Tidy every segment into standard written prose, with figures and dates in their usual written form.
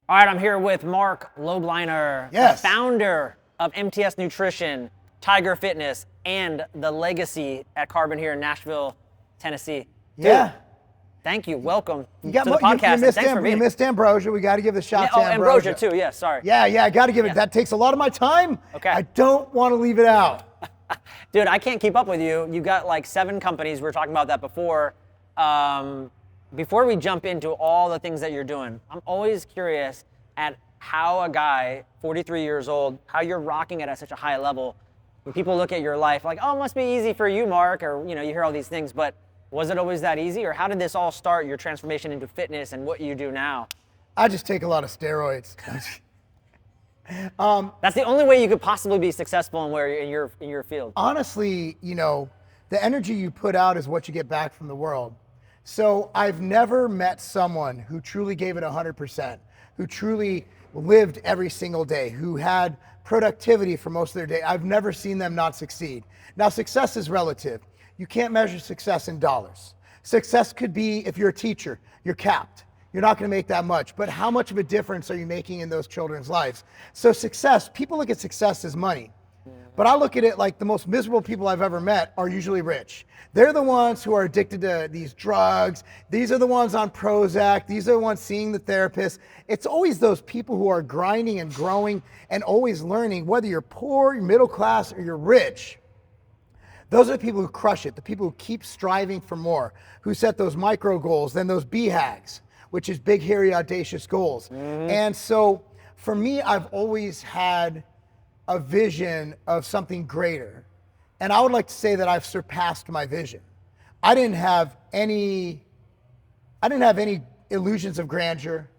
All right, I'm here with Marc Lobliner, Yes. the founder of MTS Nutrition, Tiger Fitness, and the legacy at Carbon here in Nashville, Tennessee. Dude, Yeah. thank you. Welcome You to the podcast. and thanks for being you missed Ambrosia. We got to give the shot to Ambrosia too. Yeah, sorry. Yeah, I got to give it. That takes a lot of my time. Okay. I don't want to leave it out. Dude, I can't keep up with you. You got like 7 companies. We were talking about that before. Before we jump into all the things that you're doing, I'm always curious at how a guy, 43 years old, how you're rocking it at such a high level. When people look at your life like, oh, it must be easy for you, Marc, or you hear all these things, but was it always that easy? Or how did this all start, your transformation into fitness and what you do now? I just take a lot of steroids. That's the only way you could possibly be successful in your field. Honestly, the energy you put out is what you get back from the world. So I've never met someone who truly gave it 100%, who truly lived every single day, who had productivity for most of their day. I've never seen them not succeed. Now, success is relative. You can't measure success in dollars. Success could be, if you're a teacher, you're capped. You're not going to make that much, but how much of a difference are you making in those children's lives? So success, people look at success as money. But I look at it like the most miserable people I've ever met are usually rich. They're the ones who are addicted to these drugs. These are the ones on Prozac. These are the ones seeing the therapist. It's always those people who are grinding and growing and always learning, whether you're poor, you're middle class, or you're rich. Those are the people who crush it, the people who keep striving for more, who set those micro goals, then those BHAGs, which is big, hairy, audacious goals. And so for me, I've always had a vision of something greater. And I would like to say that I've surpassed my vision. I didn't have any illusions of grandeur.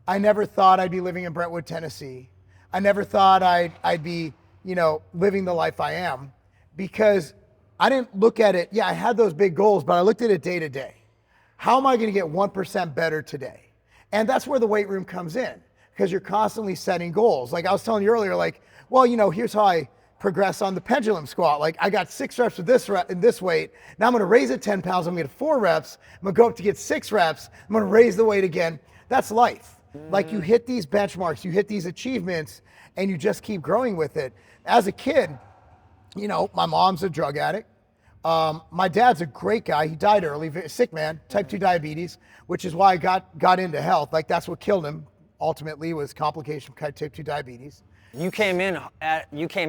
I never thought I'd be living in Brentwood, Tennessee. I never thought I'd be, living the life I am, because I didn't look at it. Yeah, I had those big goals, but I looked at it day to day. How am I going to get 1% better today? And that's where the weight room comes in, because you're constantly setting goals. Like I was telling you earlier, here's how I progress on the pendulum squat. Like I got 6 reps with this weight. Now I'm going to raise it 10 pounds. I'm going to get 4 reps. I'm going to go up to get 6 reps. I'm going to raise the weight again. That's life. Like you hit these benchmarks, you hit these achievements, and you just keep growing with it. As a kid, my mom's a drug addict. My dad's a great guy. He died early, sick man, type 2 diabetes, which is why I got into health. Like that's what killed him ultimately, was complication from type 2 diabetes. You came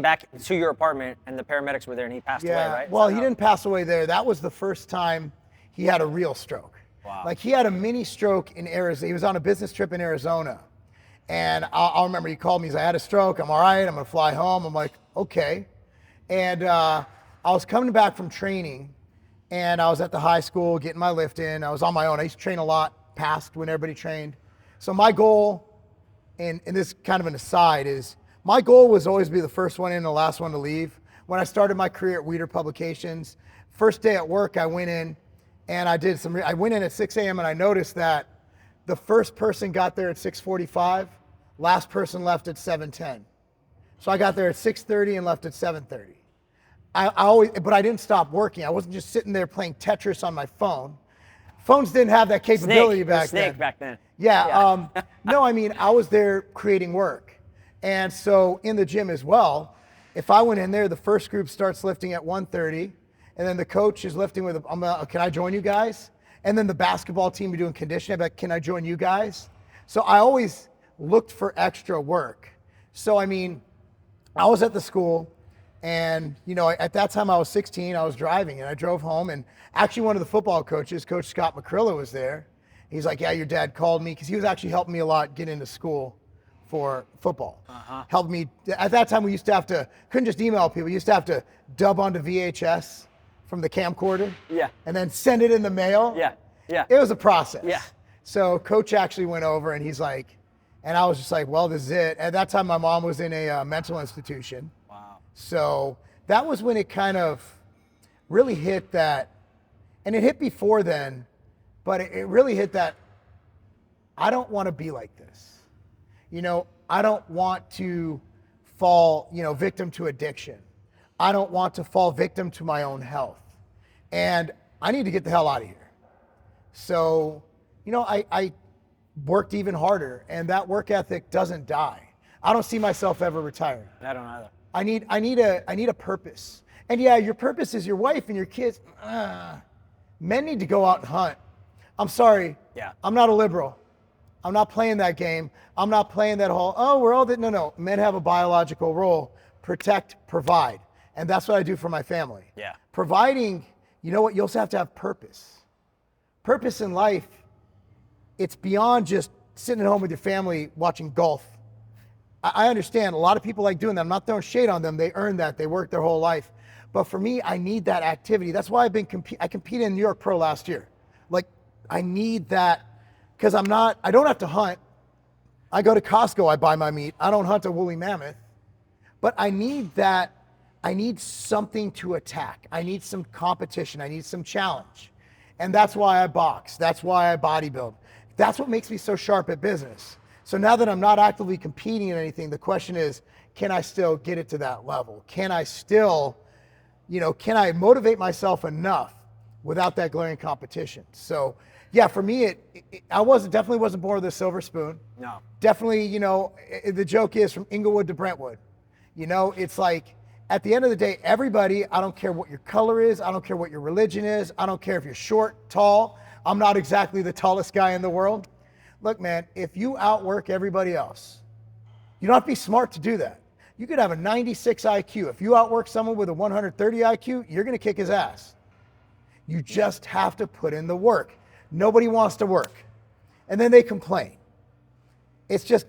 back to your apartment and the paramedics were there and he passed away, right? Well, he didn't pass away there. That was the first time he had a real stroke. Wow. Like he had a mini stroke in Arizona. He was on a business trip in Arizona. And I'll remember he called me. He's like, I had a stroke. I'm all right. I'm going to fly home. I'm like, okay. And I was coming back from training and I was at the high school getting my lift in. I was on my own. I used to train a lot past when everybody trained. So my goal, and this is kind of an aside, is my goal was always to be the first one in and the last one to leave. When I started my career at 𝘬𝘬𝘬𝘬 Publications, first day at work, I went in and I went in at 6 a.m. and I noticed that the first person got there at 6:45, last person left at 7:10. So I got there at 6:30 and left at 7:30. But I didn't stop working. I wasn't just sitting there playing Tetris on my phone. Phones didn't have that capability back then. Yeah. No, I was there creating work. And so in the gym as well, if I went in there, the first group starts lifting at 1:30, and then the coach is lifting with, can I join you guys? And then the basketball team be doing conditioning, I'm like, can I join you guys? So I always looked for extra work. So, I was at the school, and, at that time I was 16, I was driving, and I drove home, and actually one of the football coaches, Coach Scott McCrillo, was there. He's like, yeah, your dad called me, because he was actually helping me a lot get into school for football. Helped me. At that time, we used to have to, couldn't just email people. We used to have to dub onto VHS from the camcorder. Yeah. And then send it in the mail. Yeah. It was a process. Yeah. So coach actually went over and he's like, and I was just like, well, this is it. At that time, my mom was in a mental institution. Wow. So that was when it kind of really hit that, and it hit before then, but it really hit that I don't want to be like this. I don't want to fall, victim to addiction. I don't want to fall victim to my own health. And I need to get the hell out of here. So, I worked even harder, and that work ethic doesn't die. I don't see myself ever retiring. I don't either. I need a purpose. And yeah, your purpose is your wife and your kids. Men need to go out and hunt. I'm sorry. Yeah. I'm not a liberal. I'm not playing that game. I'm not playing that whole, oh, we're all that. No. Men have a biological role. Protect, provide. And that's what I do for my family. Yeah. Providing, you know what? You also have to have purpose. Purpose in life, it's beyond just sitting at home with your family watching golf. I understand a lot of people like doing that. I'm not throwing shade on them. They earn that. They work their whole life. But for me, I need that activity. That's why I competed in New York Pro last year. Like, I need that because I don't have to hunt. I go to Costco, I buy my meat. I don't hunt a woolly mammoth. But I need that. I need something to attack. I need some competition. I need some challenge. And that's why I box. That's why I bodybuild. That's what makes me so sharp at business. So now that I'm not actively competing in anything, the question is, can I still get it to that level? Can I still, can I motivate myself enough without that glaring competition? So yeah, for me, I definitely wasn't born with a silver spoon. No. Definitely, the joke is from Inglewood to Brentwood. It's like, at the end of the day, everybody, I don't care what your color is. I don't care what your religion is. I don't care if you're short, tall. I'm not exactly the tallest guy in the world. Look, man, if you outwork everybody else, you don't have to be smart to do that. You could have a 96 IQ. If you outwork someone with a 130 IQ, you're going to kick his ass. You just have to put in the work. Nobody wants to work. And then they complain. It's just,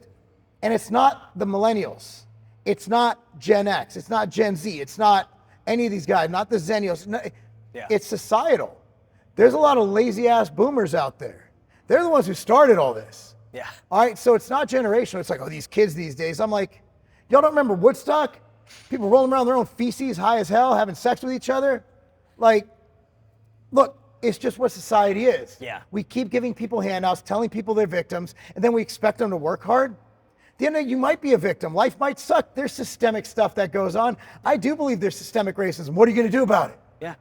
and it's not the millennials. It's not Gen X. It's not Gen Z. It's not any of these guys, not the Zennials. No, Yeah. It's societal. There's a lot of lazy ass boomers out there. They're the ones who started all this. Yeah. All right, so it's not generational. It's like, oh, these kids these days. I'm like, y'all don't remember Woodstock? People rolling around their own feces high as hell, having sex with each other? Like, look, it's just what society is. Yeah. We keep giving people handouts, telling people they're victims, and then we expect them to work hard. At the end of the day, you might be a victim. Life might suck. There's systemic stuff that goes on. I do believe there's systemic racism. What are you going to do about it? Yeah.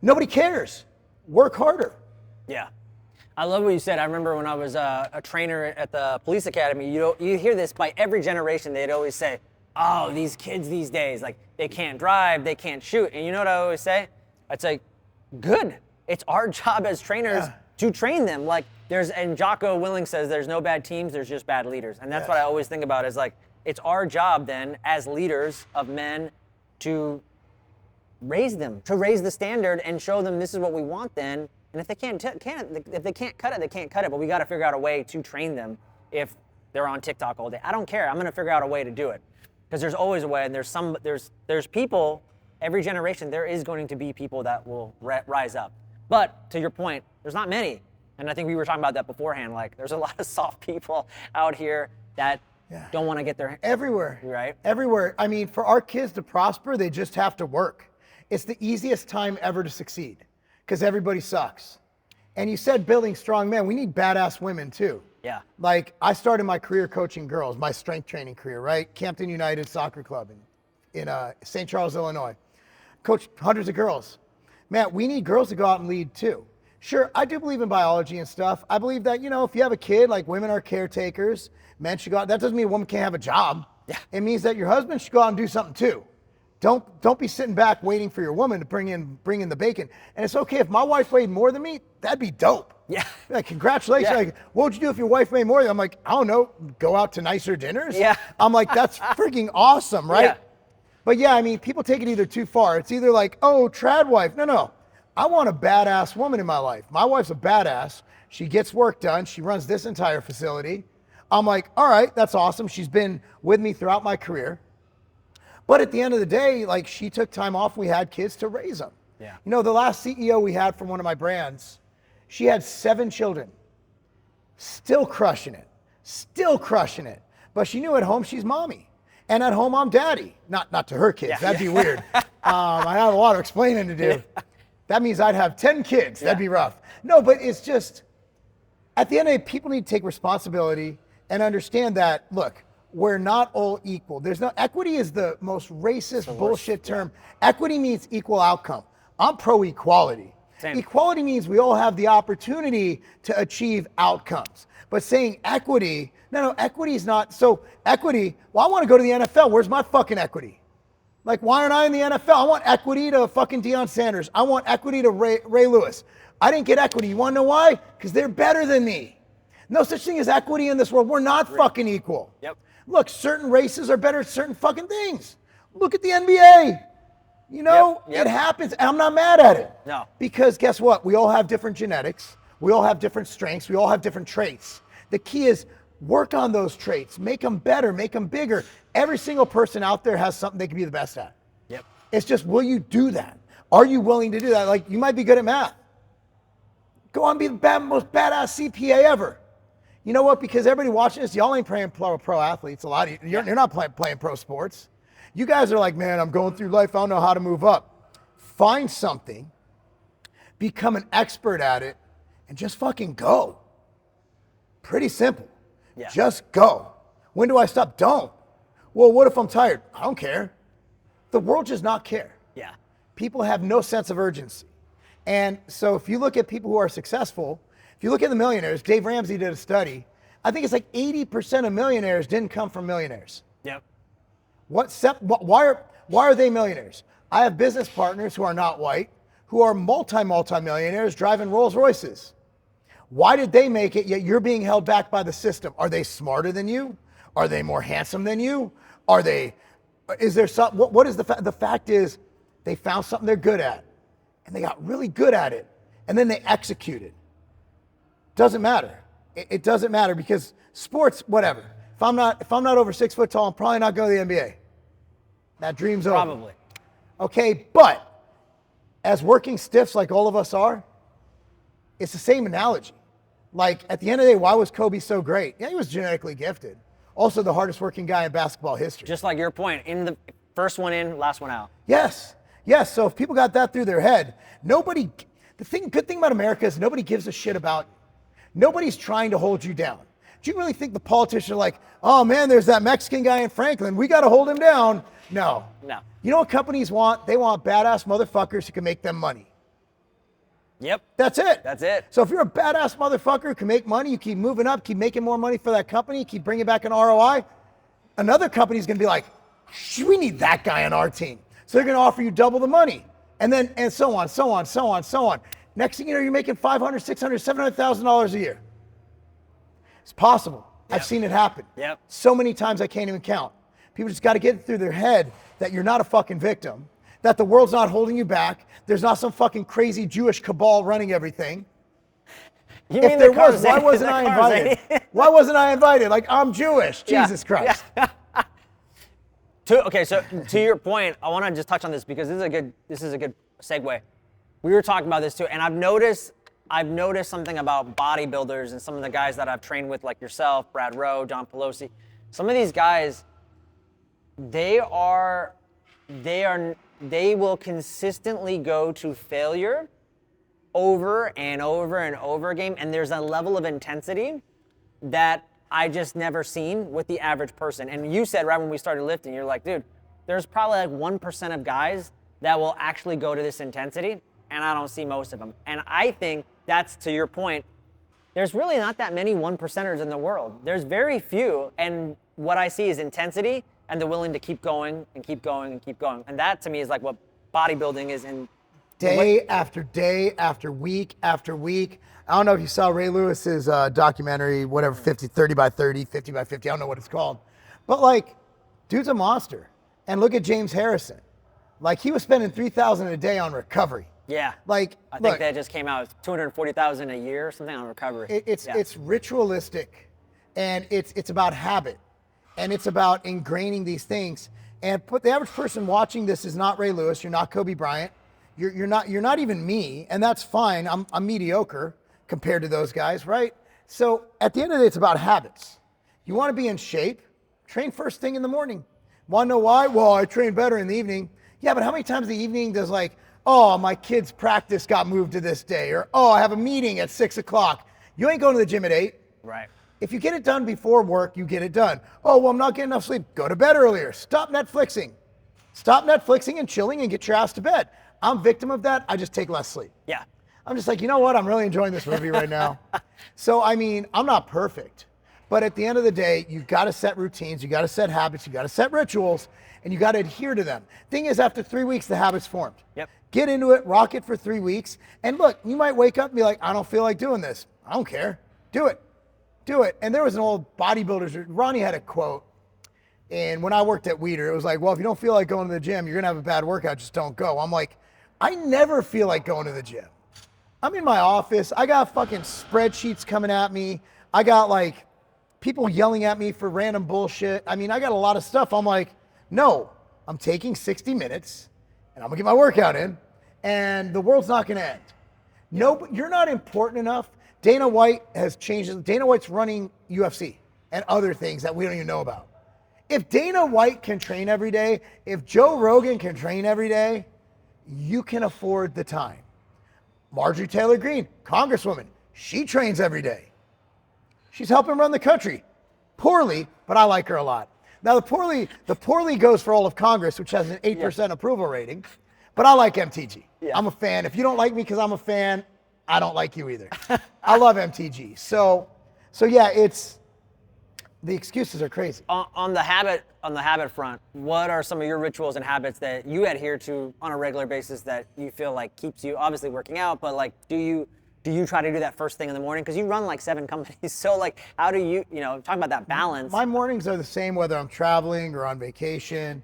Nobody cares. Work harder. Yeah. I love what you said. I remember when I was a trainer at the police academy, you hear this by every generation. They'd always say, oh, these kids these days, like, they can't drive, they can't shoot. And you know what I always say? I'd say, good. It's our job as trainers to train them. Like, and 𝘬𝘳𝘠𝘮 says there's no bad teams, there's just bad leaders. And that's what I always think about is, like, it's our job then as leaders of men to raise them, to raise the standard and show them this is what we want then. And if they can't cut it, they can't cut it. But we got to figure out a way to train them if they're on TikTok all day. I don't care. I'm going to figure out a way to do it because there's always a way. And there's people. Every generation there is going to be people that will rise up. But to your point, there's not many. And I think we were talking about that beforehand. Like, there's a lot of soft people out here that don't want to get their everywhere. Right. Everywhere. I mean, for our kids to prosper, they just have to work. It's the easiest time ever to succeed. Because everybody sucks. And you said building strong men. We need badass women too. Yeah. Like, I started my career coaching girls, my strength training career, right? Campton United Soccer Club in St. Charles, Illinois. Coached hundreds of girls. Man, we need girls to go out and lead too. Sure, I do believe in biology and stuff. I believe that, if you have a kid, like, women are caretakers, men should go out. That doesn't mean a woman can't have a job. Yeah. It means that your husband should go out and do something too. Don't be sitting back waiting for your woman to bring in the bacon. And it's okay if my wife weighed more than me, that'd be dope. Yeah. Like, congratulations. Yeah. Like, what would you do if your wife weighed more than you? I'm like, I don't know, go out to nicer dinners? Yeah. I'm like, that's freaking awesome, right? Yeah. But yeah, I mean, people take it either too far. It's either like, oh, trad wife. No. I want a badass woman in my life. My wife's a badass. She gets work done. She runs this entire facility. I'm like, all right, that's awesome. She's been with me throughout my career. But at the end of the day, like, she took time off. We had kids to raise them. Yeah. The last CEO we had from one of my brands, she had 7 children. Still crushing it. But she knew at home she's mommy. And at home I'm daddy. Not to her kids. Yeah. That'd be weird. I have a lot of explaining to do. Yeah. That means I'd have 10 kids. That'd be rough. No, but it's just, at the end of the day, people need to take responsibility and understand that, look, we're not all equal. Equity is the most racist bullshit term. Equity means equal outcome. I'm pro equality. Same. Equality means we all have the opportunity to achieve outcomes. But saying equity, no, equity is not. So equity, well, I want to go to the NFL. Where's my fucking equity? Like, why aren't I in the NFL? I want equity to fucking Deion Sanders. I want equity to Ray Lewis. I didn't get equity. You want to know why? Because they're better than me. No such thing as equity in this world. We're not fucking equal. Yep. Look, certain races are better at certain fucking things. Look at the NBA. You know, Yep. it happens. And I'm not mad at it. No. Because guess what? We all have different genetics. We all have different strengths. We all have different traits. The key is work on those traits. Make them better. Make them bigger. Every single person out there has something they can be the best at. Yep. It's just, will you do that? Are you willing to do that? Like, you might be good at math. Go on and be the most badass CPA ever. You know what? Because everybody watching this, y'all ain't playing pro athletes. A lot of you, you're not playing pro sports. You guys are like, man, I'm going through life. I don't know how to move up. Find something, become an expert at it, and just fucking go. Pretty simple. Yeah. Just go. When do I stop? Don't. Well, what if I'm tired? I don't care. The world does not care. Yeah. People have no sense of urgency. And so if you look at people who are successful, if you look at the millionaires, Dave Ramsey did a study. I think it's like 80% of millionaires didn't come from millionaires. Yep. Why are they millionaires? I have business partners who are not white, who are multi-millionaires driving Rolls Royces. Why did they make it, yet you're being held back by the system? Are they smarter than you? Are they more handsome than you? Is there some, what is the fact? The fact is they found something they're good at and they got really good at it and then they executed. Doesn't matter. It doesn't matter because sports, whatever. If I'm not over 6 foot tall, I'm probably not going to the NBA. That dream's over. Probably. Okay, but as working stiffs like all of us are, it's the same analogy. Like, at the end of the day, why was Kobe so great? Yeah, he was genetically gifted. Also the hardest working guy in basketball history. Just like your point, in the first one in, last one out. Yes. So if people got that through their head, good thing about America is nobody gives a shit about you. Nobody's trying to hold you down. Do you really think the politicians are like, oh man, there's that Mexican guy in Franklin, we got to hold him down? No. You know what companies want? They want badass motherfuckers who can make them money. Yep. That's it. That's it. So if you're a badass motherfucker who can make money, you keep moving up, keep making more money for that company, keep bringing back an ROI, another company's going to be like, we need that guy on our team. So they're going to offer you double the money. And so on. Next thing you know, you're making $500,000, $600,000, $700,000 a year. It's possible. Yep. I've seen it happen. Yep. So many times I can't even count. People just got to get it through their head that you're not a fucking victim, that the world's not holding you back. There's not some fucking crazy Jewish cabal running everything. If there was, why wasn't I invited? Why wasn't I invited? Like, I'm Jewish. Jesus Christ. Yeah. Okay, so to your point, I want to just touch on this because this is a good segue. We were talking about this too, and I've noticed something about bodybuilders and some of the guys that I've trained with, like yourself, Brad Rowe, John Pelosi. Some of these guys, they will consistently go to failure over and over and over again, and there's a level of intensity that I just never seen with the average person. And you said right when we started lifting, you're like, dude, there's probably like 1% of guys that will actually go to this intensity, and I don't see most of them. And I think that's, to your point, there's really not that many 1%ers in the world. There's very few, and what I see is intensity and the willing to keep going and keep going and keep going. And that to me is like what bodybuilding is in day after day after week after week. I don't know if you saw Ray Lewis's documentary, whatever, 30 by 30, 50 by 50, I don't know what it's called. But like, dude's a monster. And look at James Harrison. Like, he was spending $3,000 a day on recovery. Yeah. Like, I think that just came out, $240,000 a year or something on recovery. It's ritualistic, and it's about habit, and it's about ingraining these things. And the average person watching this is not Ray Lewis. You're not Kobe Bryant. You're not even me, and that's fine. I'm mediocre compared to those guys, right? So at the end of the day, it's about habits. You want to be in shape, train first thing in the morning. Want to know why? Well, I train better in the evening. Yeah, but how many times in the evening does like, oh, my kid's practice got moved to this day, or oh, I have a meeting at 6 o'clock. You ain't going to the gym at 8. Right. If you get it done before work, you get it done. Oh, well, I'm not getting enough sleep. Go to bed earlier. Stop Netflixing. Stop Netflixing and chilling and get your ass to bed. I'm victim of that. I just take less sleep. Yeah. I'm just like, you know what? I'm really enjoying this movie right now. So, I mean, I'm not perfect, but at the end of the day, you got to set routines, you got to set habits, you got to set rituals, and you got to adhere to them. Thing is, after 3 weeks, the habit's formed. Yep. Get into it, rock it for 3 weeks. And look, you might wake up and be like, I don't feel like doing this. I don't care. Do it. Do it. And there was an old bodybuilder, Ronnie had a quote. And when I worked at 𝘬𝘬𝘬𝘳, it was like, well, if you don't feel like going to the gym, you're going to have a bad workout, just don't go. I'm like, I never feel like going to the gym. I'm in my office. I got fucking spreadsheets coming at me. I got like people yelling at me for random bullshit. I mean, I got a lot of stuff. I'm like, no, I'm taking 60 minutes and I'm going to get my workout in and the world's not going to end. No, but you're not important enough. Dana White has changed. Dana White's running UFC and other things that we don't even know about. If Dana White can train every day, if Joe Rogan can train every day, you can afford the time. Marjorie Taylor Greene, Congresswoman, she trains every day. She's helping run the country. Poorly, but I like her a lot. Now the poorly goes for all of Congress, which has an 8% approval rating, but I like MTG. Yeah. I'm a fan. If you don't like me because I'm a fan, I don't like you either. I love MTG. So yeah, the excuses are crazy. On the habit front, what are some of your rituals and habits that you adhere to on a regular basis that you feel like keeps you obviously working out, but like do you try to do that first thing in the morning? Because you run like 7 companies. So like how do you talk about that balance? My mornings are the same whether I'm traveling or on vacation.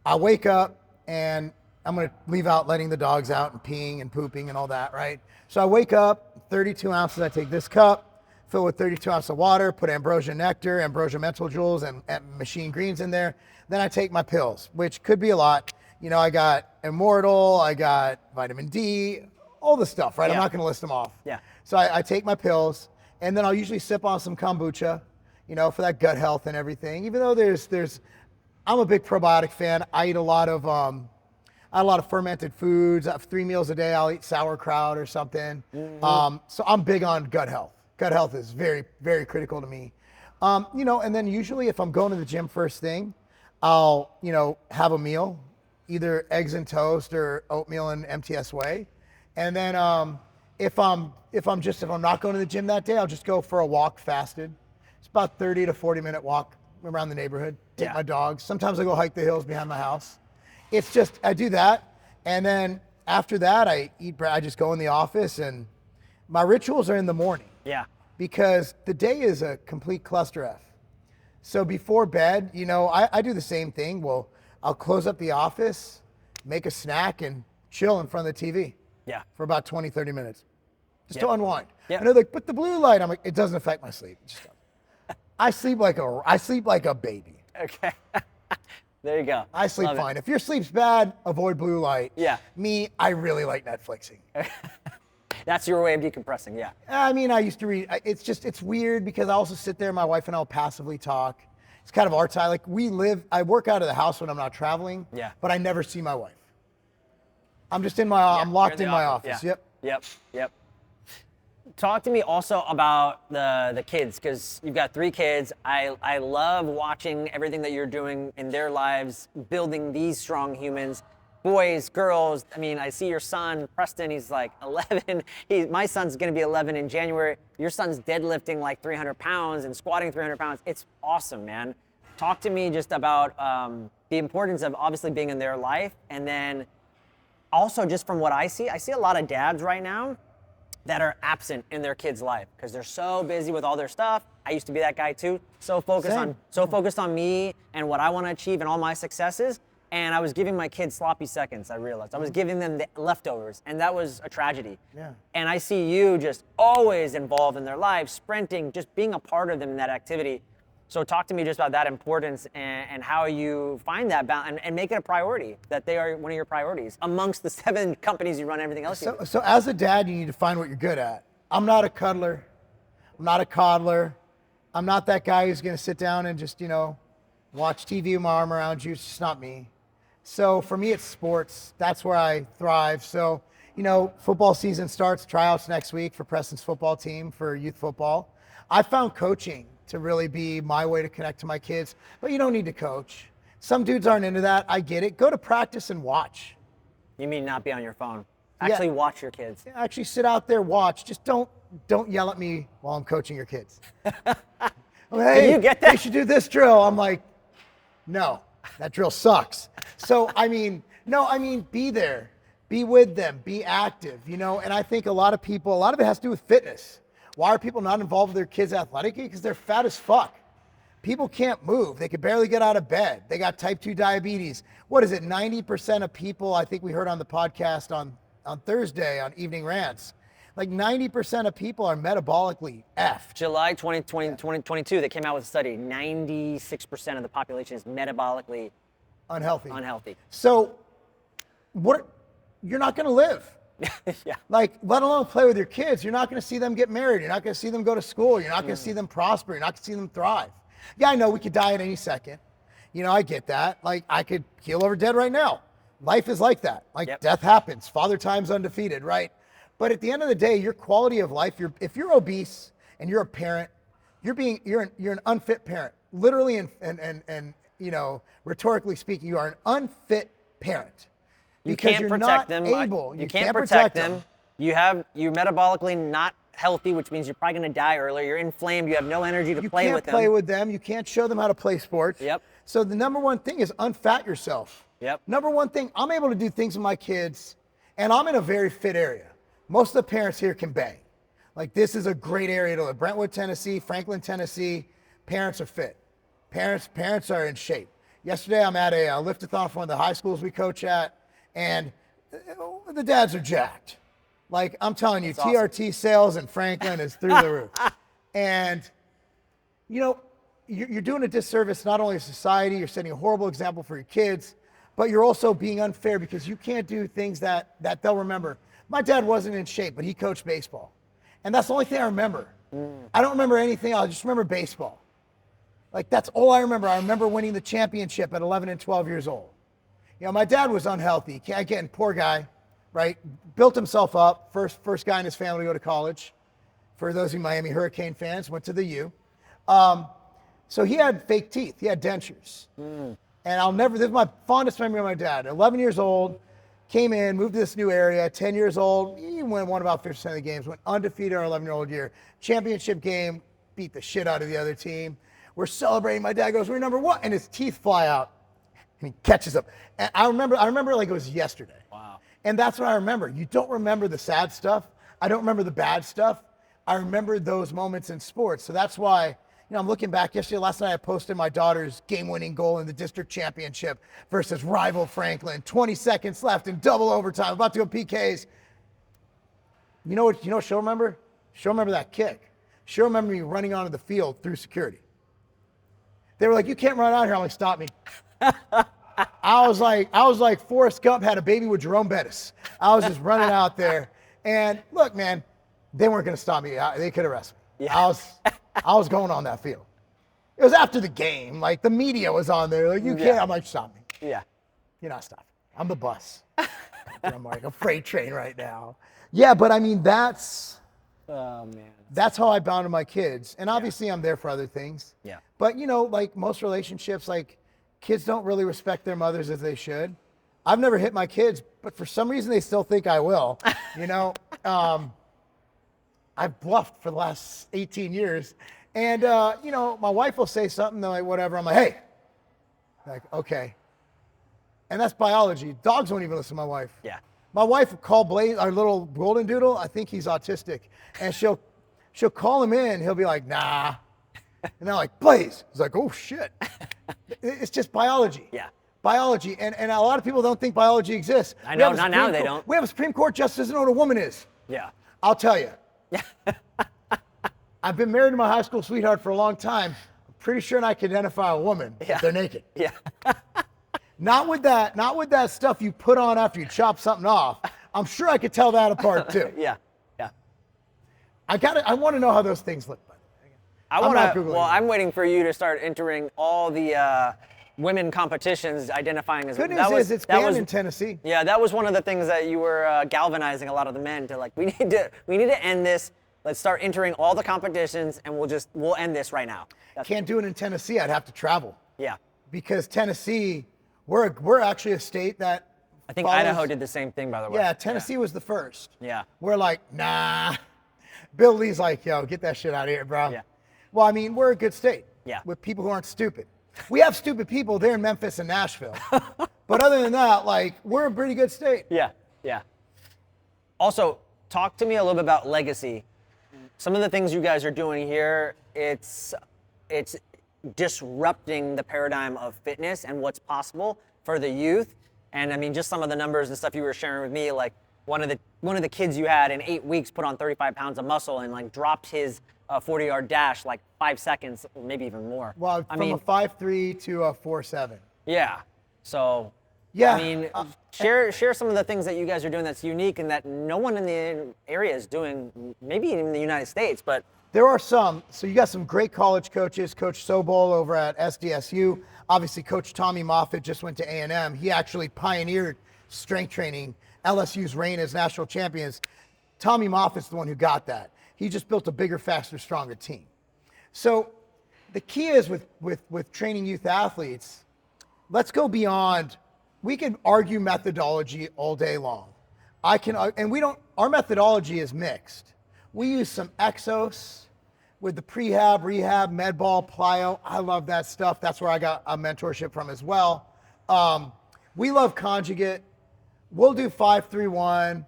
I wake up and I'm going to leave out letting the dogs out and peeing and pooping and all that, right? So I wake up, 32 ounces, I take this cup, fill with 32 ounces of water, put Ambrosia nectar, Ambrosia 𝘬𝘳𝘐𝘮, and machine greens in there. Then I take my pills, which could be a lot. I got Immortal, I got vitamin D, all the stuff, right? Yeah. I'm not going to list them off. Yeah. So I take my pills, and then I'll usually sip on some kombucha, for that gut health and everything. Even though I'm a big probiotic fan. I eat a lot of fermented foods. 3 meals a day, I'll eat sauerkraut or something. Mm-hmm. So I'm big on gut health. Gut health is very, very critical to me. And then usually if I'm going to the gym first thing, I'll, have a meal, either eggs and toast or oatmeal and MTS Whey. And then if I'm not going to the gym that day, I'll just go for a walk fasted. It's about 30 to 40 minute walk around the neighborhood, take my dogs. Sometimes I go hike the hills behind my house. It's just, I do that. And then after that, I just go in the office and my rituals are in the morning. Yeah. Because the day is a complete cluster F. So before bed, I do the same thing. Well, I'll close up the office, make a snack, and chill in front of the TV. Yeah. For about 20, 30 minutes. Just to unwind. Yeah. And they're like, but the blue light, I'm like, it doesn't affect my sleep. I sleep like a baby. Okay. There you go. I sleep fine. If your sleep's bad, avoid blue light. Yeah. Me, I really like Netflixing. That's your way of decompressing, yeah. I mean, I used to read. It's weird because I also sit there, my wife and I'll passively talk. It's kind of our time. Like I work out of the house when I'm not traveling, but I never see my wife. I'm just I'm locked in my office. Yeah. Yep. Talk to me also about the kids, because you've got 3 kids. I love watching everything that you're doing in their lives, building these strong humans. Boys, girls, I mean, I see your son, Preston, he's like 11. My son's gonna be 11 in January. Your son's deadlifting like 300 pounds and squatting 300 pounds. It's awesome, man. Talk to me just about the importance of obviously being in their life. And then also just from what I see a lot of dads right now that are absent in their kids' life because they're so busy with all their stuff. I used to be that guy too. So focused on me and what I wanna achieve and all my successes. And I was giving my kids sloppy seconds, I realized. I was giving them the leftovers, and that was a tragedy. Yeah. And I see you just always involved in their lives, sprinting, just being a part of them in that activity. So talk to me just about that importance and how you find that balance and make it a priority, that they are one of your priorities amongst the 7 companies you run and everything else you do. So as a dad, you need to find what you're good at. I'm not a cuddler. I'm not a coddler. I'm not that guy who's going to sit down and just, watch TV with my arm around you. It's just not me. So for me, it's sports. That's where I thrive. So, football season starts, tryouts next week for Preston's football team for youth football. I found coaching to really be my way to connect to my kids, but you don't need to coach. Some dudes aren't into that. I get it. Go to practice and watch. You mean not be on your phone? Actually watch your kids. Actually sit out there, watch. Just don't yell at me while I'm coaching your kids. Hey, you get that? you should do this drill. I'm like, no, that drill sucks. So, be there, be with them, be active, and I think a lot of it has to do with fitness. Why are people not involved with their kids athletically? Because they're fat as fuck. People can't move. They can barely get out of bed. They got type 2 diabetes. What is it? 90% of people, I think we heard on the podcast on Thursday on Evening Rants, like 90% of people are metabolically effed. July 2022, they came out with a study. 96% of the population is metabolically unhealthy. So, you're not going to live. Yeah. Like, let alone play with your kids. You're not going to see them get married. You're not going to see them go to school. You're not going to see them prosper. You're not going to see them thrive. Yeah, I know we could die at any second. I get that. Like, I could keel over dead right now. Life is like that. Like, death happens. Father time's undefeated, right? But at the end of the day, your quality of life, if you're obese and you're a parent, you're an unfit parent. Literally and rhetorically speaking, you are an unfit parent. You can't protect them. You can't protect them. You're metabolically not healthy, which means you're probably going to die earlier. You're inflamed. You have no energy to play with them. You can't play with them. You can't show them how to play sports. Yep. So the number one thing is unfat yourself. Yep. Number one thing, I'm able to do things with my kids, and I'm in a very fit area. Most of the parents here can bang. Like, this is a great area to live. Brentwood, Tennessee, Franklin, Tennessee, parents are fit. Parents are in shape. Yesterday, I'm at a lift-a-thon for one of the high schools we coach at, and the dads are jacked. Like, I'm telling you, That's TRT sales in Franklin is through the roof. And, you're doing a disservice not only to society, you're setting a horrible example for your kids, but you're also being unfair because you can't do things that they'll remember. My dad wasn't in shape, but he coached baseball. And that's the only thing I remember. I don't remember anything else. I just remember baseball. Like, that's all I remember. I remember winning the championship at 11 and 12 years old. My dad was unhealthy. Again, poor guy, right? Built himself up. First guy in his family to go to college. For those of you Miami Hurricane fans, went to the U. So he had fake teeth. He had dentures. And this is my fondest memory of my dad. 11 years old, came in, moved to this new area, 10 years old. He won about 50% of the games, went undefeated our 11-year-old year. Championship game, beat the shit out of the other team. We're celebrating. My dad goes, "We're number one," and his teeth fly out. And he catches up. And I remember like it was yesterday. Wow. And that's what I remember. You don't remember the sad stuff. I don't remember the bad stuff. I remember those moments in sports. So that's why, I'm looking back last night I posted my daughter's game-winning goal in the district championship versus rival Franklin. 20 seconds left in double overtime, about to go PKs. You know what she'll remember? She'll remember that kick. She'll remember me running onto the field through security. They were like, "You can't run out here." I'm like, "Stop me." I was like Forrest Gump had a baby with Jerome Bettis. I was just running out there. And look, man, they weren't going to stop me. They could arrest me. Yeah. I was going on that field. It was after the game. Like, the media was on there. Like, "You can't." I'm like, "Stop me." Yeah. You're not stopping. I'm the bus. I'm like a freight train right now. Yeah, but that's Oh, man. That's how I bonded my kids. And obviously I'm there for other things. Yeah. But, like most relationships, like, kids don't really respect their mothers as they should. I've never hit my kids, but for some reason they still think I will. I've bluffed for the last 18 years. And, my wife will say something, they're like, whatever. I'm like, "Hey." Like, okay. And that's biology. Dogs won't even listen to my wife. Yeah. My wife will call Blaze, our little golden doodle. I think he's autistic. And she'll call him in. He'll be like, "Nah." And they're like, "Blaze." He's like, "Oh, shit." It's just biology. Yeah. Biology. And a lot of people don't think biology exists. I know, not now they don't. We have a Supreme Court justice doesn't know what a woman is. Yeah. I'll tell you. I've been married to my high school sweetheart for a long time. I'm pretty sure I can identify a woman if they're naked. Yeah. Not with that stuff you put on after you chop something off. I'm sure I could tell that apart too. Yeah. Yeah. I want to know how those things look. I'm waiting for you to start entering all the women competitions, identifying as Good news is it's banned in Tennessee. Yeah, that was one of the things that you were galvanizing a lot of the men to, like, we need to end this. Let's start entering all the competitions, and we'll end this right now. Can't do it in Tennessee. I'd have to travel. Yeah. Because Tennessee, we're actually a state that I think follows- Idaho did the same thing, by the way. Yeah, Tennessee was the first. Yeah. We're like, nah. Bill Lee's like, yo, get that shit out of here, bro. Yeah. Well, I mean, we're a good state. Yeah. With people who aren't stupid. We have stupid people there in Memphis and Nashville. But other than that, like, we're a pretty good state. Yeah, yeah. Also, talk to me a little bit about legacy. Some of the things you guys are doing here, it's disrupting the paradigm of fitness and what's possible for the youth. And I mean, just some of the numbers and stuff you were sharing with me, like one of the kids you had in 8 weeks put on 35 pounds of muscle and like dropped his 40-yard dash like 5 seconds, maybe even more. Well, from a 5'3" to a 4'7". Yeah. So, Yeah. I mean, share some of the things that you guys are doing that's unique and that no one in the area is doing, maybe even in the United States, but. There are some. So you got some great college coaches. Coach 𝘬𝘯𝘬𝘺 over at SDSU. Obviously, Coach Tommy Moffitt just went to A&M. He actually pioneered strength training. LSU's reign as national champions. Tommy Moffitt's the one who got that. He just built a bigger, faster, stronger team. So the key is with training youth athletes, let's go beyond. We can argue methodology all day long. Our methodology is mixed. We use some exos with the prehab, rehab, med ball, plyo. I love that stuff. That's where I got a mentorship from as well. We love conjugate. We'll do 5-3-1.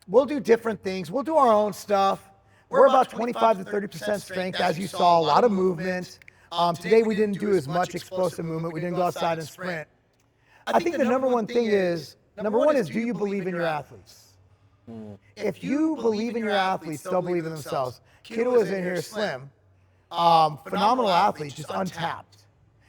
We'll do different things. We'll do our own stuff. We're about 25 to 30% strength, as you saw, a lot of movement. Today we didn't do as much explosive movement. We didn't go outside and sprint. I think the number one is, do you believe in your athletes? If you believe in your athletes, they'll believe in themselves. Kid who was in here, Slim, phenomenal athlete, just untapped.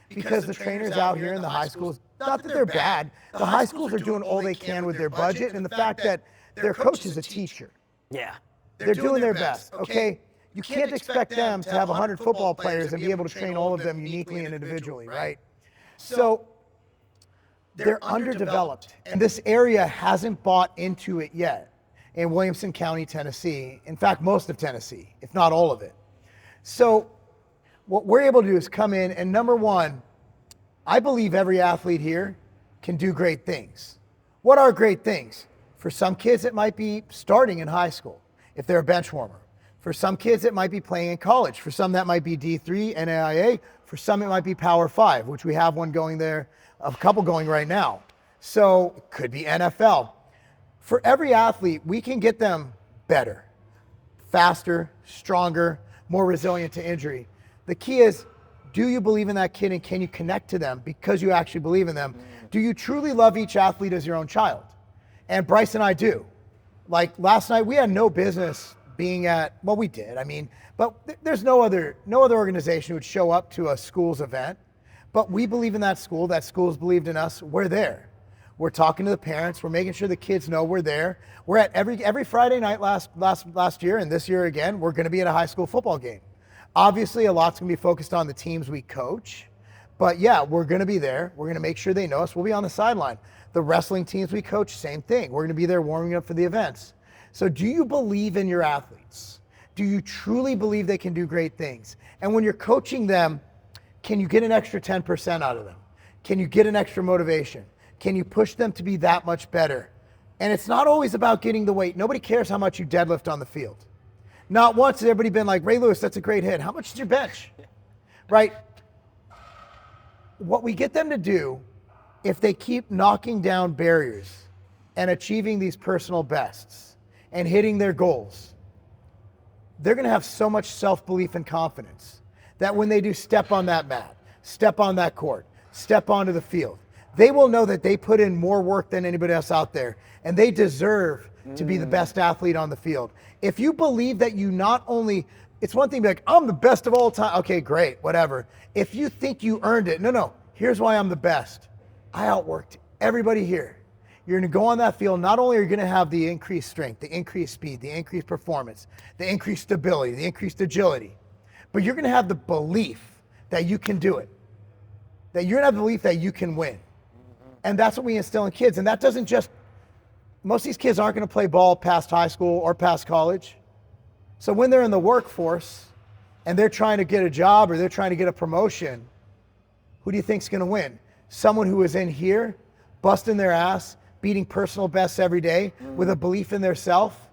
Because the trainers out here in the high schools, not that they're bad, the high schools are doing all they can with their budget and the fact that their coach is a teacher. Yeah. They're doing their best, okay? You can't expect them to have 100 football players and be able to train all of them uniquely and individually, right? So they're underdeveloped, and this area hasn't bought into it yet in Williamson County, Tennessee. In fact, most of Tennessee, if not all of it. So what we're able to do is come in, and number one, I believe every athlete here can do great things. What are great things? For some kids, it might be starting in high school, if they're a bench warmer. For some kids, it might be playing in college. For some, that might be D3, NAIA. For some, it might be Power 5, which we have one going there, a couple going right now. So it could be NFL. For every athlete, we can get them better, faster, stronger, more resilient to injury. The key is, do you believe in that kid and can you connect to them because you actually believe in them? Do you truly love each athlete as your own child? And Bryce and I do. Like last night, we had no business being at, well, we did, I mean, but there's no other organization would show up to a school's event. But we believe in that school's believed in us, we're there. We're talking to the parents, we're making sure the kids know we're there. We're at every Friday night last year, and this year again, we're gonna be at a high school football game. Obviously, a lot's gonna be focused on the teams we coach, but yeah, we're gonna be there. We're gonna make sure they know us. We'll be on the sideline. The wrestling teams we coach, same thing. We're gonna be there warming up for the events. So do you believe in your athletes? Do you truly believe they can do great things? And when you're coaching them, can you get an extra 10% out of them? Can you get an extra motivation? Can you push them to be that much better? And it's not always about getting the weight. Nobody cares how much you deadlift on the field. Not once has everybody been like, Ray Lewis, that's a great hit. How much is your bench? Right? What we get them to do, if they keep knocking down barriers and achieving these personal bests and hitting their goals, they're gonna have so much self-belief and confidence that when they do step on that mat, step on that court, step onto the field, they will know that they put in more work than anybody else out there, and they deserve to be the best athlete on the field. If you believe that you not only, it's one thing to be like, I'm the best of all time. Okay, great, whatever. If you think you earned it, no, here's why I'm the best. I outworked everybody here. You're gonna go on that field, not only are you gonna have the increased strength, the increased speed, the increased performance, the increased stability, the increased agility, but you're gonna have the belief that you can do it, that you're gonna have the belief that you can win. And that's what we instill in kids. And that doesn't just, most of these kids aren't gonna play ball past high school or past college. So when they're in the workforce and they're trying to get a job or they're trying to get a promotion, who do you think's gonna win? Someone who is in here, busting their ass, beating personal bests every day with a belief in their self,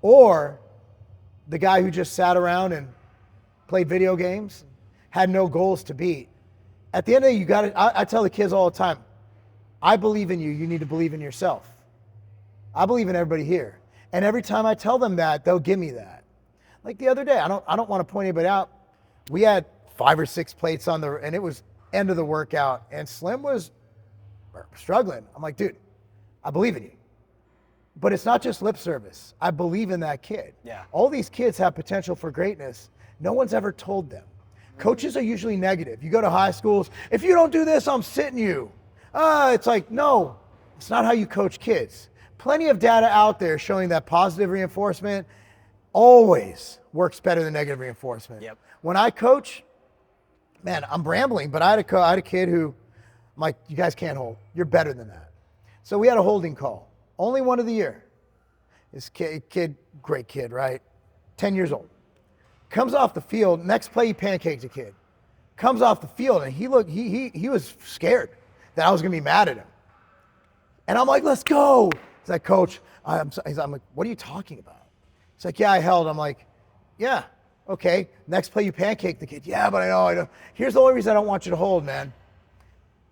or the guy who just sat around and played video games, had no goals to beat. At the end of the day, I tell the kids all the time, I believe in you, you need to believe in yourself. I believe in everybody here. And every time I tell them that, they'll give me that. Like the other day, I don't want to point anybody out. We had 5 or 6 plates and it was end of the workout, and Slim was struggling. I'm like, dude, I believe in you. But it's not just lip service. I believe in that kid. Yeah. All these kids have potential for greatness. No one's ever told them. Coaches are usually negative. You go to high schools, if you don't do this, I'm sitting you. It's like, no, it's not how you coach kids. Plenty of data out there showing that positive reinforcement always works better than negative reinforcement. Yep. When I coach, man, I'm rambling, but I had a kid who, I'm like, you guys can't hold. You're better than that. So we had a holding call. Only one of the year. This kid, great kid, right? 10 years old. Comes off the field, next play he pancaked a kid. Comes off the field and he was scared that I was gonna be mad at him. And I'm like, let's go. He's like, coach, I'm like, what are you talking about? He's like, yeah, I held. I'm like, yeah, okay. Next play you pancake the kid. Yeah, but I know. Here's the only reason I don't want you to hold, man.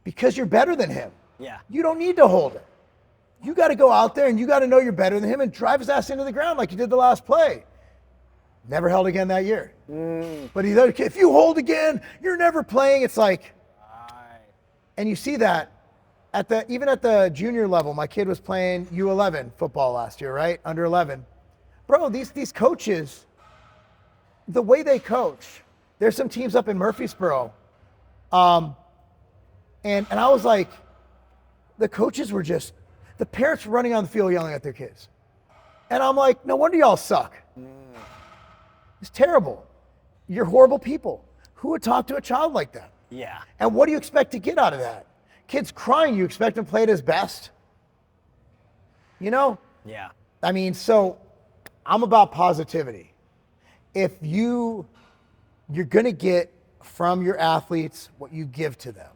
Because you're better than him. Yeah. You don't need to hold it. You got to go out there and you got to know you're better than him and drive his ass into the ground like you did the last play. Never held again that year. But if you hold again, you're never playing. It's like, and you see that even at the junior level. My kid was playing U11 football last year, right? Under 11. Bro, these coaches, the way they coach, there's some teams up in Murfreesboro. And I was like, the coaches were the parents were running on the field yelling at their kids. And I'm like, no wonder y'all suck. It's terrible. You're horrible people. Who would talk to a child like that? Yeah. And what do you expect to get out of that? Kid's crying, you expect him to play at his best? You know? Yeah. I mean, so I'm about positivity. If you're gonna get from your athletes what you give to them.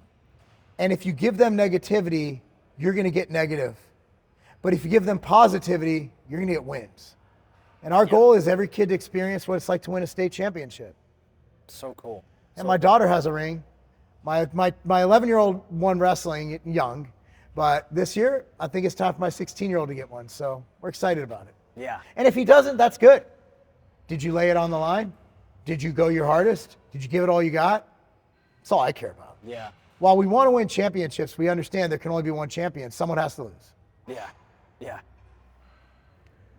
And if you give them negativity, you're gonna get negative. But if you give them positivity, you're gonna get wins. And our goal is every kid to experience what it's like to win a state championship. So cool. And my daughter has a ring. My 11-year-old won wrestling young, but this year I think it's time for my 16-year-old to get one. So we're excited about it. Yeah. And if he doesn't, that's good. Did you lay it on the line? Did you go your hardest? Did you give it all you got? That's all I care about. Yeah. While we want to win championships, we understand there can only be one champion. Someone has to lose. Yeah. Yeah.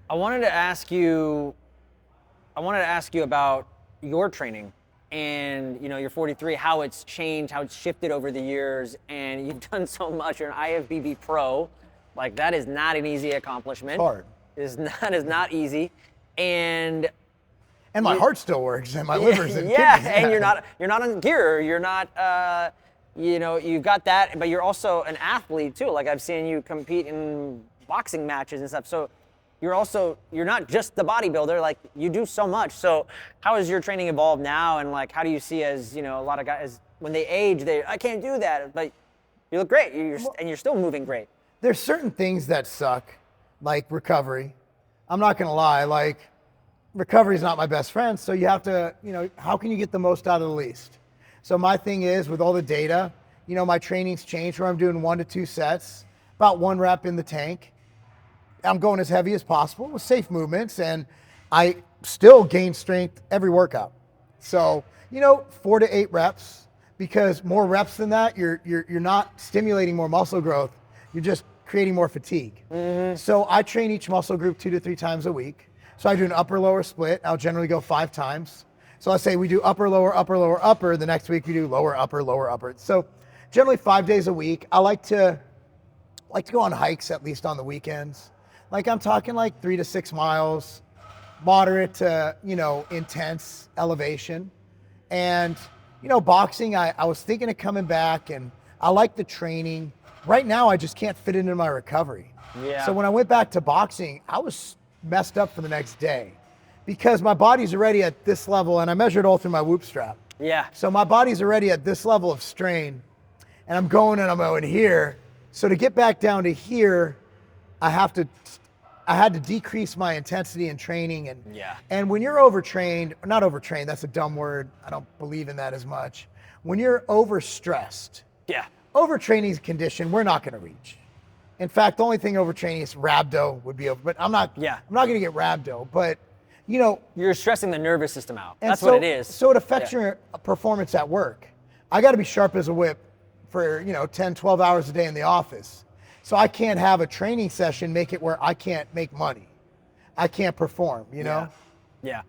I wanted to ask you about your training and, you're 43, how it's changed, how it's shifted over the years, and you've done so much. You're an IFBB pro. Like, that is not an easy accomplishment. It's hard. Is not easy. And my heart still works and my liver's in yeah, kidneys. and you're not on gear. You're not you've got that, but you're also an athlete too. Like, I've seen you compete in boxing matches and stuff. So you're not just the bodybuilder, like, you do so much. So how has your training evolved now, and like, how do you see, as a lot of guys, when they age, I can't do that, but you look great, and you're still moving great. There's certain things that suck, like recovery. I'm not gonna lie, like, recovery is not my best friend, so you have to, how can you get the most out of the least? So my thing is, with all the data, my training's changed where I'm doing 1 to 2 sets, about 1 rep in the tank. I'm going as heavy as possible with safe movements, and I still gain strength every workout. So, 4 to 8 reps, because more reps than that, you're not stimulating more muscle growth. You're just creating more fatigue. Mm-hmm. So I train each muscle group 2 to 3 times a week. So I do an upper-lower split. I'll generally go 5 times. So let's say we do upper, lower, upper, lower, upper. The next week we do lower, upper, lower, upper. So generally 5 days a week. I like to go on hikes, at least on the weekends. Like, I'm talking like 3 to 6 miles, moderate to, intense elevation. And, boxing, I was thinking of coming back, and I like the training. Right now, I just can't fit it into my recovery. Yeah. So when I went back to boxing, I was messed up for the next day because my body's already at this level, and I measured all through my whoop strap. Yeah. So my body's already at this level of strain, and I'm going here. So to get back down to here, I had to decrease my intensity in training. Yeah. And when you're overtrained, not overtrained, that's a dumb word. I don't believe in that as much. When you're overstressed, Yeah. overtraining is a condition we're not going to reach. In fact, the only thing overtraining is rhabdo would be over, but I'm not going to get rhabdo, but you know. You're stressing the nervous system out. And That's so, what it is. So it affects your performance at work. I got to be sharp as a whip for, 10, 12 hours a day in the office. So I can't have a training session make it where I can't make money. I can't perform, you know? Yeah.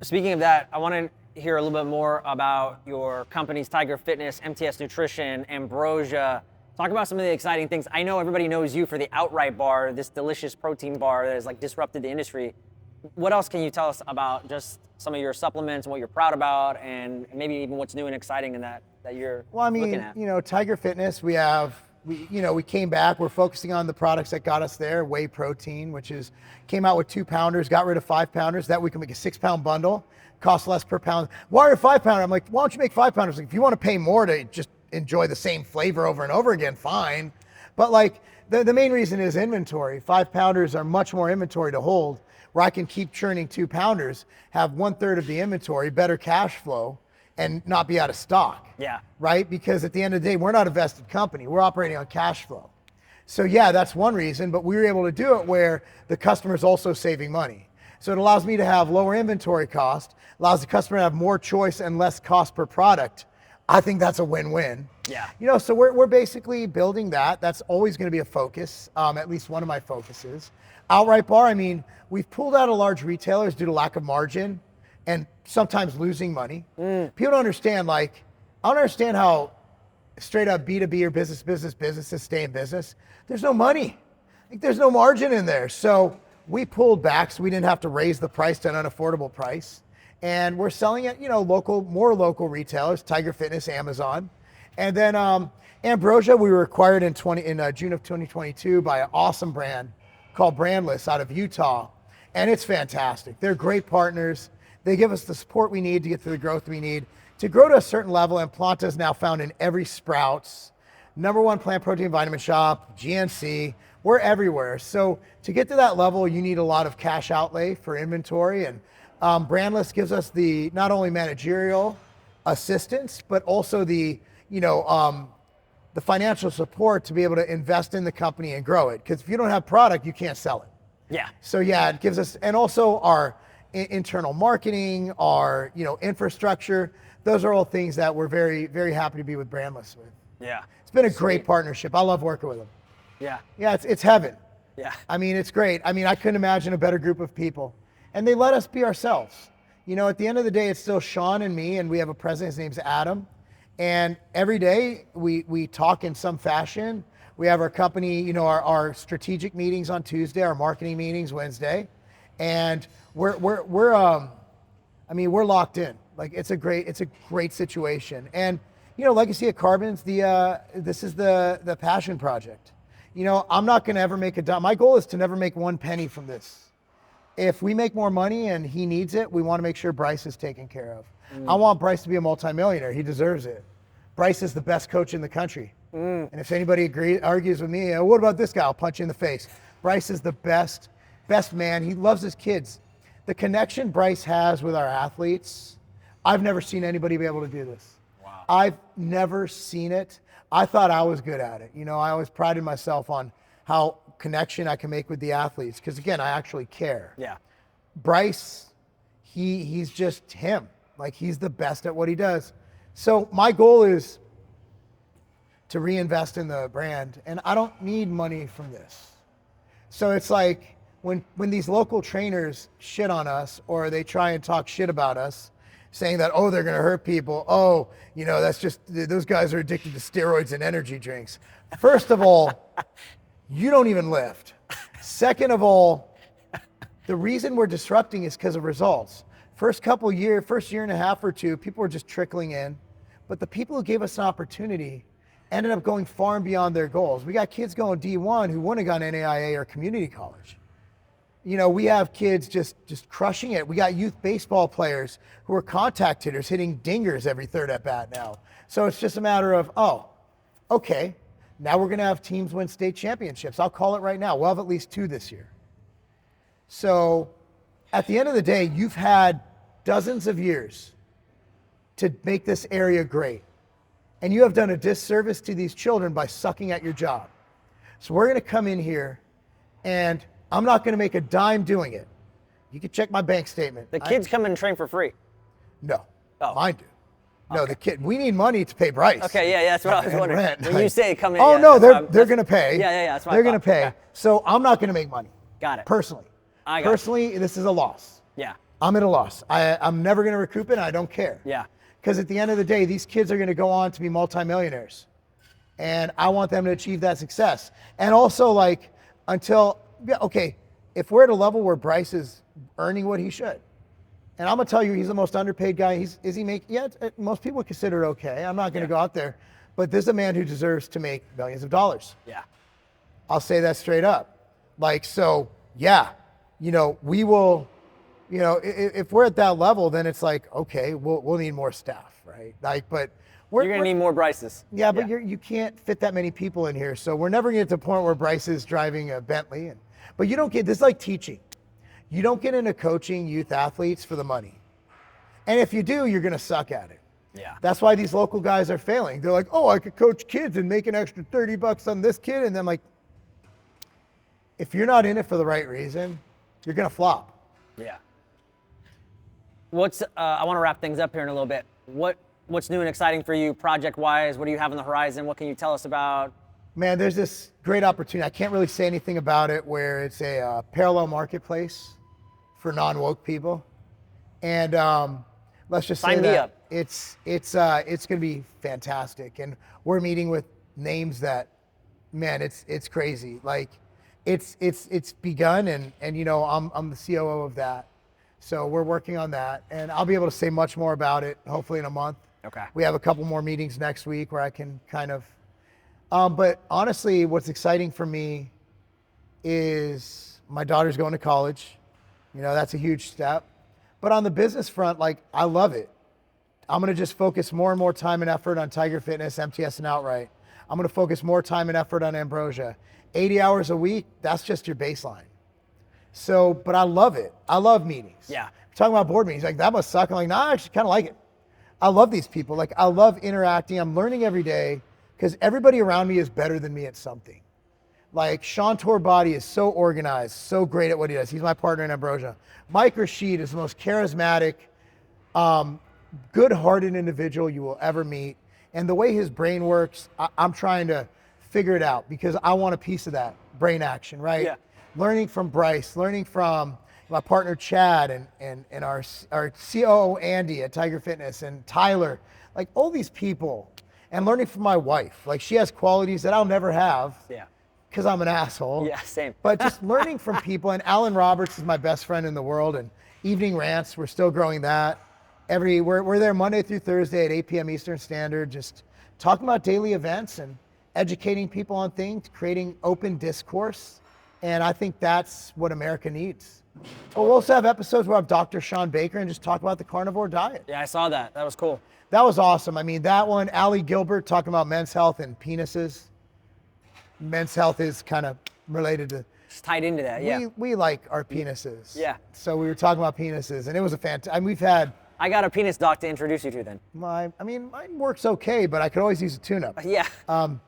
Speaking of that, I want to hear a little bit more about your companies, Tiger Fitness, MTS Nutrition, Ambrosia. Talk about some of the exciting things. I know everybody knows you for the Outright bar, this delicious protein bar that has like disrupted the industry. What else can you tell us about just some of your supplements and what you're proud about, and maybe even what's new and exciting in that you're looking at? Tiger Fitness, we came back, we're focusing on the products that got us there. Whey protein, came out with 2 pounders, got rid of 5 pounders. That we can make a 6-pound bundle, cost less per pound. Why are 5 pounder? I'm like, why don't you make 5 pounders? Like, if you want to pay more to just enjoy the same flavor over and over again, fine. But like the main reason is inventory. 5 pounders are much more inventory to hold, where I can keep churning 2 pounders, have 1/3 of the inventory, better cash flow, and not be out of stock. Yeah. Right? Because at the end of the day, we're not a vested company. We're operating on cash flow. So yeah, that's one reason, but we were able to do it where the customer's also saving money. So it allows me to have lower inventory cost, allows the customer to have more choice and less cost per product. I think that's a win-win. Yeah. So we're basically building that. That's always going to be a focus, at least one of my focuses. Outright bar, we've pulled out of large retailers due to lack of margin and sometimes losing money. People don't understand, I don't understand how straight up B2B or businesses stay in business. There's no money. There's no margin in there. So we pulled back so we didn't have to raise the price to an unaffordable price. And we're selling at, more local retailers, Tiger Fitness, Amazon. And then Ambrosia, we were acquired in June of 2022 by an awesome brand called Brandless out of Utah. And it's fantastic. They're great partners. They give us the support we need to get to the growth we need. To grow to a certain level, and Planta is now found in every Sprouts, #1 plant protein vitamin shop, GNC, we're everywhere. So to get to that level, you need a lot of cash outlay for inventory, and Brandless gives us the not only managerial assistance, but also the financial support to be able to invest in the company and grow it. Because if you don't have product, you can't sell it. Yeah. So yeah, it gives us, and also our internal marketing, our infrastructure. Those are all things that we're very, very happy to be with Brandless with. Yeah. It's been a great partnership. I love working with them. Yeah. Yeah, it's heaven. Yeah. It's great. I couldn't imagine a better group of people. And they let us be ourselves. At the end of the day, it's still Sean and me, and we have a president, his name's Adam. And every day we talk in some fashion. We have our company, our strategic meetings on Tuesday, our marketing meetings Wednesday. And we're locked in. It's a great situation. And, Legacy of Carbons, this is the passion project. I'm not going to ever make a dime. My goal is to never make 1 penny from this. If we make more money and he needs it, we want to make sure Bryce is taken care of. I want Bryce to be a multimillionaire. He deserves it. Bryce is the best coach in the country. And if anybody argues with me, what about this guy? I'll punch you in the face. Bryce is the best man. He loves his kids. The connection Bryce has with our athletes, I've never seen anybody be able to do this. Wow. I've never seen it. I thought I was good at it. I always prided myself on how connection I can make with the athletes. Because again, I actually care. Yeah. Bryce, he's just him. He's the best at what he does. So my goal is to reinvest in the brand, and I don't need money from this. So it's like when these local trainers shit on us, or they try and talk shit about us, saying that, they're going to hurt people. That's just, those guys are addicted to steroids and energy drinks. First of all, you don't even lift. Second of all, the reason we're disrupting is because of results. First year and a half or two, people were just trickling in. But the people who gave us an opportunity ended up going far and beyond their goals. We got kids going D1 who wouldn't have gone NAIA or community college. We have kids just crushing it. We got youth baseball players who are contact hitters hitting dingers every third at bat now. So it's just a matter of, okay, Now we're going to have teams win state championships. I'll call it right now. We'll have at least 2 this year. So at the end of the day, you've had dozens of years to make this area great. And you have done a disservice to these children by sucking at your job. So we're going to come in here, and I'm not going to make a dime doing it. You can check my bank statement. The kids come and train for free. No, Oh. mine do. No, we need money to pay Bryce. Okay, yeah, that's what I was and wondering. rent. When you say come in, Oh, yeah, no, that's they're going to pay. Yeah, that's what I They're going to thought. pay. Okay. So I'm not going to make money. Got it. Personally. I got Personally, this is a loss. Yeah, I'm at a loss. I'm never going to recoup it, and I don't care. yeah, Because at the end of the day, these kids are going to go on to be multimillionaires. And I want them to achieve that success. And also, like, if we're at a level where Bryce is earning what he should, and I'm going to tell you, he's the most underpaid guy. Most people consider it okay. I'm not going to go out there. But this is a man who deserves to make millions of dollars. yeah. I'll say that straight up. Like, so, yeah, we will, if we're at that level, then it's like, okay, we'll need more staff, right? Like, but You're going to need more Bryces. yeah, but you can't fit that many people in here. So we're never going to get to the point where Bryce is driving a Bentley. But you don't get, this is like teaching. You don't get into coaching youth athletes for the money. And if you do, you're going to suck at it. Yeah. That's why these local guys are failing. They're like, oh, I could coach kids and make an extra $30 on this kid. And then like, if you're not in it for the right reason, you're going to flop. Yeah. I want to wrap things up here in a little bit. What's new and exciting for you project-wise? What do you have on the horizon? What can you tell us about? Man, there's this great opportunity. I can't really say anything about it, where it's a parallel marketplace for non-woke people. And let's just say Sign me up. it's going to be fantastic. And we're meeting with names that, man, it's crazy. Like it's begun, and I'm the COO of that. So we're working on that, and I'll be able to say much more about it hopefully in a month. Okay. We have a couple more meetings next week where I can kind of, but honestly, what's exciting for me is my daughter's going to college. That's a huge step. But on the business front, like, I love it. I'm going to just focus more and more time and effort on Tiger Fitness, MTS, and Outright. I'm going to focus more time and effort on Ambrosia. 80 hours a week, that's just your baseline. So, but I love it. I love meetings. Yeah. We're talking about board meetings. Like, that must suck. I'm like, nah, I actually kind of like it. I love these people. Like, I love interacting. I'm learning every day because everybody around me is better than me at something. Like, 𝘬𝘯𝘕 is so organized, so great at what he does. He's my partner in Ambrosia. Mike Rashid is the most charismatic, good-hearted individual you will ever meet. And the way his brain works, I'm trying to figure it out because I want a piece of that brain action, right? Yeah. Learning from Bryce, learning from my partner Chad and our COO Andy at Tiger Fitness and Tyler, like all these people, and learning from my wife. Like, she has qualities that I'll never have. Yeah. Because I'm an asshole. Yeah, same. But just learning from people. And Alan Roberts is my best friend in the world. And Evening Rants, we're still growing that. We're there Monday through Thursday at 8 p.m. Eastern Standard, just talking about daily events and educating people on things, creating open discourse. And I think that's what America needs. But we'll also have episodes where I have Dr. Sean Baker and just talk about the carnivore diet. Yeah, I saw that. That was cool. That was awesome. I mean, that one, Allie Gilbert talking about men's health and penises. Men's health is kind of related to. It's tied into that, yeah. We like our penises. Yeah. So we were talking about penises, and it was a fantastic. I mean, we've had. I got a penis doc to introduce you to then. Mine works okay, but I could always use a tune-up. Yeah. I'm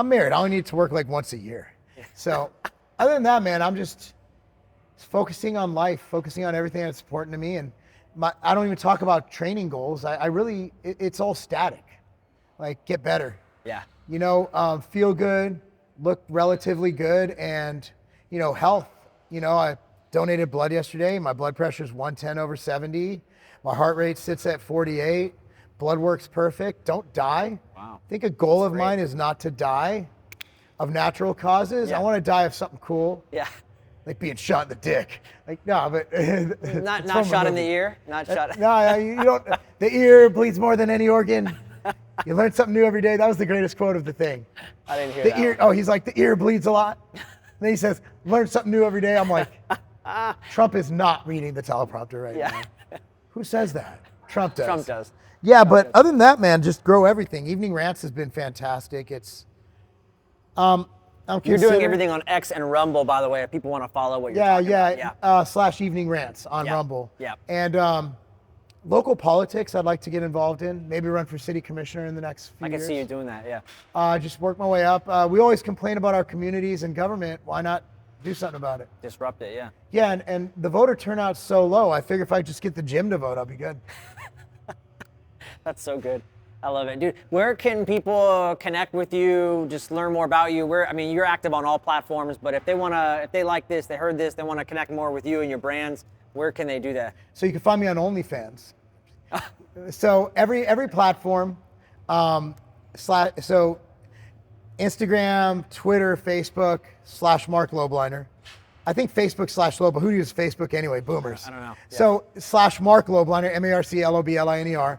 married. I only need it to work like once a year. So other than that, man, I'm just focusing on life, focusing on everything that's important to me. And I don't even talk about training goals. It's all static. Like, get better. Yeah. Feel good, look relatively good, and, health. I donated blood yesterday. My blood pressure is 110/70. My heart rate sits at 48. Blood works perfect. Don't die. Wow. I think a goal of mine is not to die of natural causes. Yeah. I want to die of something cool. Yeah. Like being shot in the dick. Like, no, but Not shot in the ear. Not shot. No, you don't. The ear bleeds more than any organ. You learn something new every day. That was the greatest quote of the thing. I didn't hear The that ear. one. Oh, he's like, the ear bleeds a lot. Then he says, learn something new every day. I'm like, Trump is not reading the teleprompter right Yeah. now. Who says that? Trump does. Trump does. Yeah, but other than that, man, just grow everything. Evening Rants has been fantastic. I'm You're doing everything on X and Rumble, by the way, if people want to follow what you're talking about. / Evening Rants on Rumble. Yeah. And local politics I'd like to get involved in, maybe run for city commissioner in the next few years. I can see you doing that, yeah. Just work my way up. We always complain about our communities and government. Why not do something about it? Disrupt it, yeah. Yeah, and the voter turnout's so low, I figure if I just get the gym to vote, I'll be good. That's so good. I love it. Dude, where can people connect with you, just learn more about you? I mean, you're active on all platforms, but if they like this, they heard this, they want to connect more with you and your brands, where can they do that? So you can find me on OnlyFans. So every platform, so Instagram, Twitter, Facebook, / Marc Lobliner. I think Facebook / Lob, but who uses Facebook anyway? Boomers. I don't know. Yeah. So / Marc Lobliner, MarcLobliner.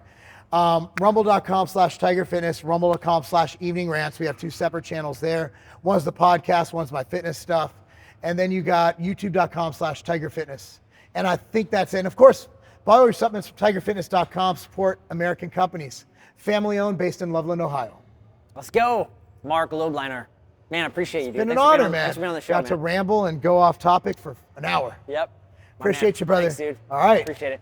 Rumble.com / Tiger Fitness, rumble.com / Evening Rants. We have 2 separate channels there. One's the podcast, one's my fitness stuff. And then you got youtube.com / Tiger Fitness. And I think that's it. And of course, buy all your supplements from tigerfitness.com, support American companies. Family owned, based in Loveland, Ohio. Let's go, Marc Lobliner. Man, I appreciate you, dude. It's been an honor, man. Thanks for being on the show, Got to ramble and go off topic for an hour. Yep. Appreciate you, brother. Thanks, dude. All right. Appreciate it.